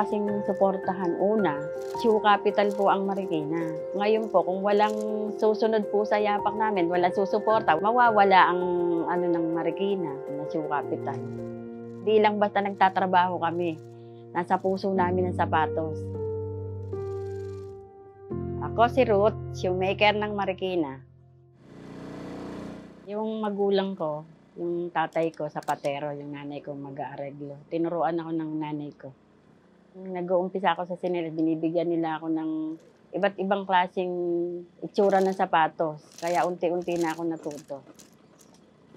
kasing suportahan. Una, Shoe Capital po ang Marikina. Ngayon po, kung walang susunod po sa yapak namin, walang susuporta, mawawala ang ng Marikina na Shoe Capital. Di lang basta nagtatrabaho kami. Nasa puso namin ang sapatos. Ako si Ruth, shoemaker ng Marikina. Yung magulang ko, yung tatay ko sapatero, yung nanay ko mag-aareglo. Tinuruan ako ng nanay ko. Nag-uumpisa ako sa sinilas, binibigyan nila ako ng iba't ibang klaseng itsura ng sapatos. Kaya unti-unti na ako natuto.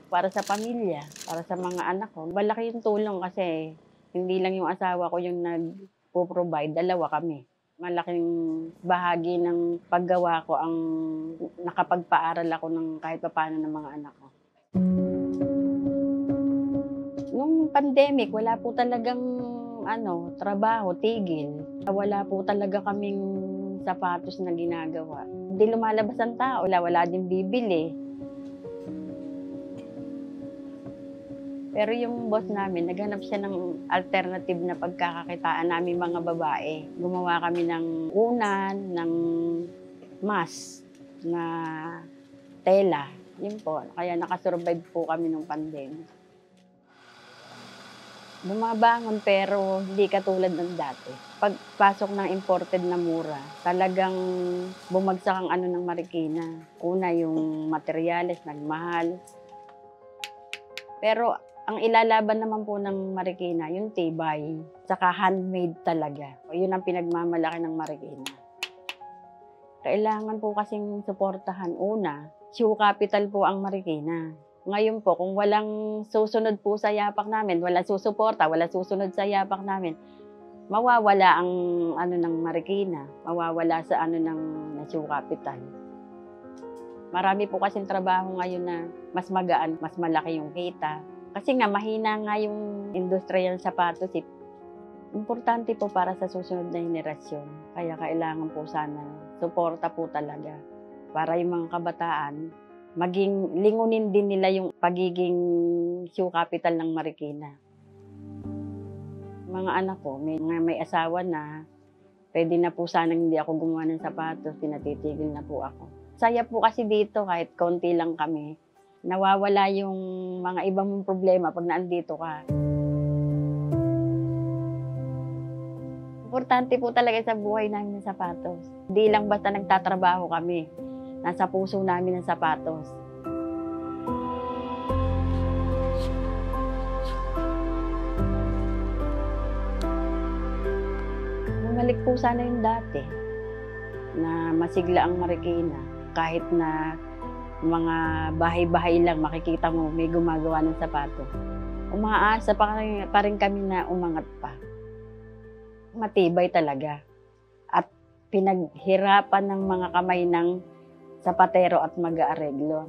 Para sa pamilya, para sa mga anak ko, malaki yung tulong kasi hindi lang yung asawa ko yung nagpo-provide, dalawa kami. Malaking bahagi ng paggawa ko ang nakapagpaaral ako ng kahit paano ng mga anak ko. Nung pandemic, wala po talagang trabaho, tigil. Wala po talaga kaming sapatos na ginagawa. Hindi lumalabas ang tao, wala din bibili. Pero yung boss namin, naghanap siya ng alternative na pagkakakitaan namin mga babae. Gumawa kami ng unan, ng mask na tela. Yun po, kaya nakasurvive po kami nung pandemic. Bumabangon pero hindi katulad ng dati. Pagpasok ng imported na mura, talagang bumagsak ang ng Marikina. Una, yung materyales, nagmahal. Pero ang ilalaban naman po ng Marikina, yung tibay, saka handmade talaga. Yun ang pinagmamalaki ng Marikina. Kailangan po kasing suportahan. Una, Shoe Capital po ang Marikina. Ngayon po, kung walang susunod po sa yapak namin, walang susuporta, walang susunod sa yapak namin, mawawala ang ng Marikina, mawawala sa ng Shoe Capital. Marami po kasing trabaho ngayon na mas magaan, mas malaki yung kita. Kasi nga, mahina nga yung industrial sapatos. Importante po para sa susunod na henerasyon. Kaya kailangan po sana, suporta po talaga. Para yung mga kabataan, maging lingunin din nila yung pagiging Shoe Capital ng Marikina. Mga anak ko, may asawa na, pwede na po sanang hindi ako gumawa ng sapatos, pinatitigil na po ako. Saya po kasi dito, kahit konti lang kami, nawawala yung mga ibang problema pag naandito ka. Importante po talaga sa buhay namin ng sapatos. Hindi lang basta nagtatrabaho kami. Nasa puso namin ang sapatos. Bumalik po sana yung dati na masigla ang Marikina. Kahit na mga bahay-bahay lang, makikita mo may gumagawa ng sapatos. Umaasa pa rin kami na umangat pa. Matibay talaga. At pinaghirapan ng mga kamay ng sapatero at mag-aareglo.